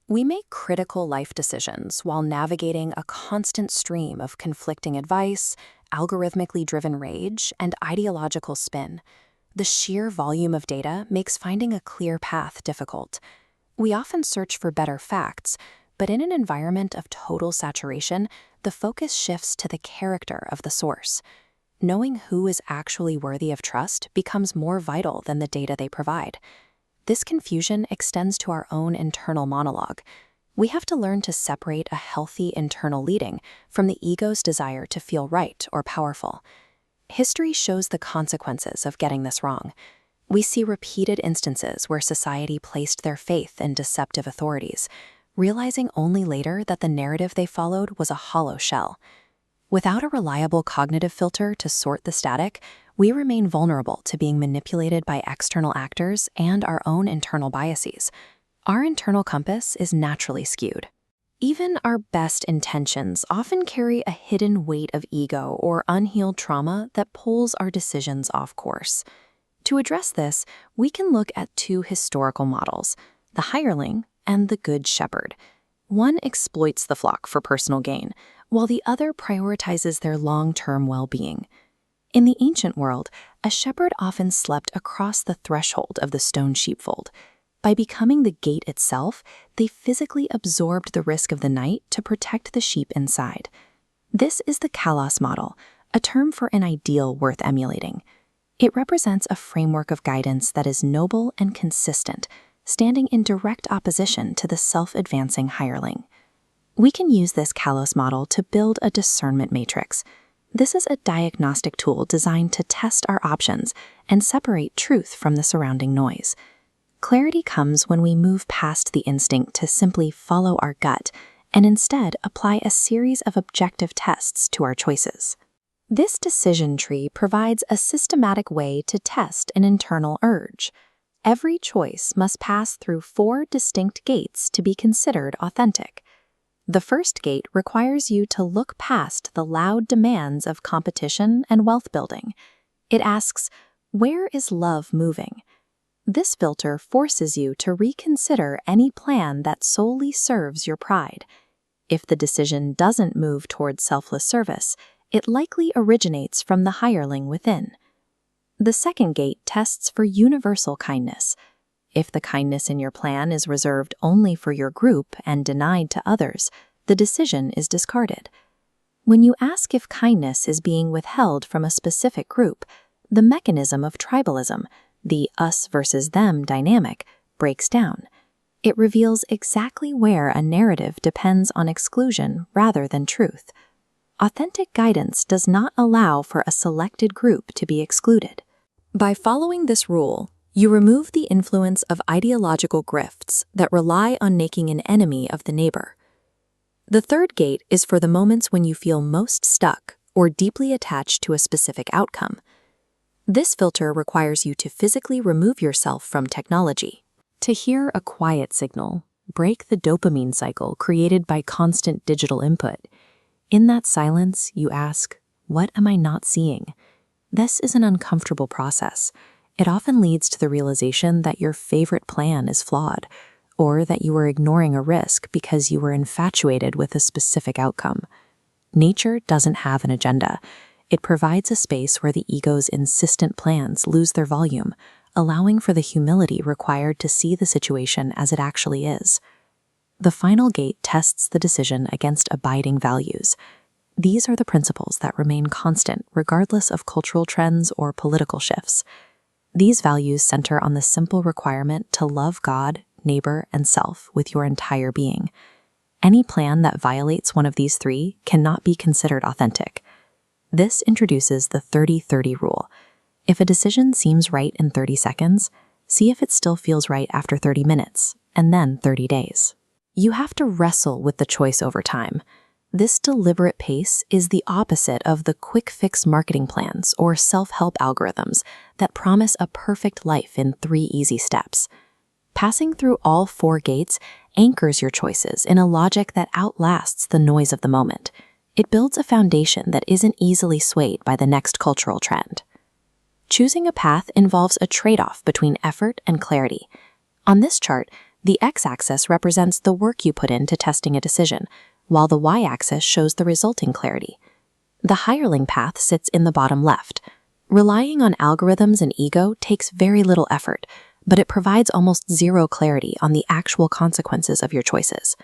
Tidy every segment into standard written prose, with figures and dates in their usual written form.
We make critical life decisions while navigating a constant stream of conflicting advice, algorithmically driven rage, and ideological spin. The sheer volume of data makes finding a clear path difficult. We often search for better facts, but in an environment of total saturation, the focus shifts to the character of the source. Knowing who is actually worthy of trust becomes more vital than the data they provide. This confusion extends to our own internal monologue. We have to learn to separate a healthy internal leading from the ego's desire to feel right or powerful. History shows the consequences of getting this wrong. We see repeated instances where society placed their faith in deceptive authorities, realizing only later that the narrative they followed was a hollow shell. Without a reliable cognitive filter to sort the static, we remain vulnerable to being manipulated by external actors and our own internal biases. Our internal compass is naturally skewed. Even our best intentions often carry a hidden weight of ego or unhealed trauma that pulls our decisions off course. To address this, we can look at two historical models, the hireling and the good shepherd. One exploits the flock for personal gain, while the other prioritizes their long-term well-being. In the ancient world, a shepherd often slept across the threshold of the stone sheepfold. By becoming the gate itself, they physically absorbed the risk of the night to protect the sheep inside. This is the kalos model, a term for an ideal worth emulating. It represents a framework of guidance that is noble and consistent, standing in direct opposition to the self-advancing hireling. We can use this kalos model to build a discernment matrix. This is a diagnostic tool designed to test our options and separate truth from the surrounding noise. Clarity comes when we move past the instinct to simply follow our gut and instead apply a series of objective tests to our choices. This decision tree provides a systematic way to test an internal urge. Every choice must pass through 4 distinct gates to be considered authentic. The first gate requires you to look past the loud demands of competition and wealth building. It asks, where is love moving? This filter forces you to reconsider any plan that solely serves your pride. If the decision doesn't move towards selfless service, it likely originates from the hireling within. The second gate tests for universal kindness. If the kindness in your plan is reserved only for your group and denied to others, the decision is discarded. When you ask if kindness is being withheld from a specific group, the mechanism of tribalism, the us versus them dynamic, breaks down. It reveals exactly where a narrative depends on exclusion rather than truth. Authentic guidance does not allow for a selected group to be excluded. By following this rule, you remove the influence of ideological grifts that rely on making an enemy of the neighbor. The third gate is for the moments when you feel most stuck or deeply attached to a specific outcome. This filter requires you to physically remove yourself from technology. To hear a quiet signal, break the dopamine cycle created by constant digital input. In that silence, you ask, what am I not seeing? This is an uncomfortable process. It often leads to the realization that your favorite plan is flawed, or that you were ignoring a risk because you were infatuated with a specific outcome. Nature doesn't have an agenda. It provides a space where the ego's insistent plans lose their volume, allowing for the humility required to see the situation as it actually is. The final gate tests the decision against abiding values. These are the principles that remain constant regardless of cultural trends or political shifts. These values center on the simple requirement to love God, neighbor, and self with your entire being. Any plan that violates one of these 3 cannot be considered authentic. This introduces the 30-30 rule. If a decision seems right in 30 seconds, see if it still feels right after 30 minutes, and then 30 days. You have to wrestle with the choice over time. This deliberate pace is the opposite of the quick-fix marketing plans or self-help algorithms that promise a perfect life in 3 easy steps. Passing through all 4 gates anchors your choices in a logic that outlasts the noise of the moment. It builds a foundation that isn't easily swayed by the next cultural trend. Choosing a path involves a trade-off between effort and clarity. On this chart, The x-axis represents the work you put into testing a decision, while the y-axis shows the resulting clarity. The hireling path sits in the bottom left. Relying on algorithms and ego takes very little effort, but it provides almost zero clarity on the actual consequences of your choices.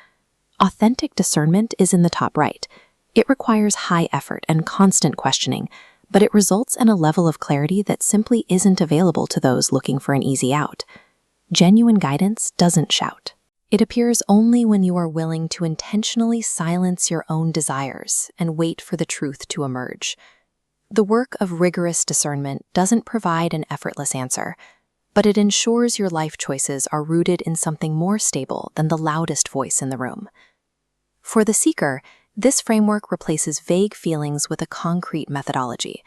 Authentic discernment is in the top right. It requires high effort and constant questioning, but it results in a level of clarity that simply isn't available to those looking for an easy out. Genuine guidance doesn't shout. It appears only when you are willing to intentionally silence your own desires and wait for the truth to emerge. The work of rigorous discernment doesn't provide an effortless answer, but it ensures your life choices are rooted in something more stable than the loudest voice in the room. For the seeker, this framework replaces vague feelings with a concrete methodology.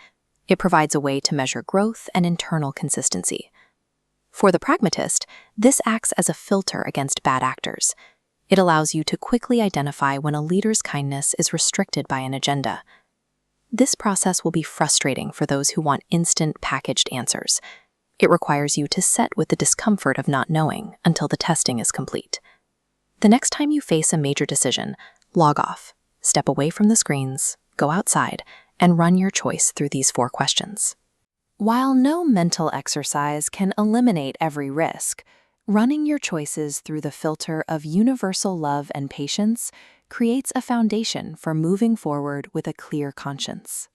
It provides a way to measure growth and internal consistency. For the pragmatist, this acts as a filter against bad actors. It allows you to quickly identify when a leader's kindness is restricted by an agenda. This process will be frustrating for those who want instant packaged answers. It requires you to sit with the discomfort of not knowing until the testing is complete. The next time you face a major decision, log off, step away from the screens, go outside, and run your choice through these 4 questions. While no mental exercise can eliminate every risk, running your choices through the filter of universal love and patience creates a foundation for moving forward with a clear conscience.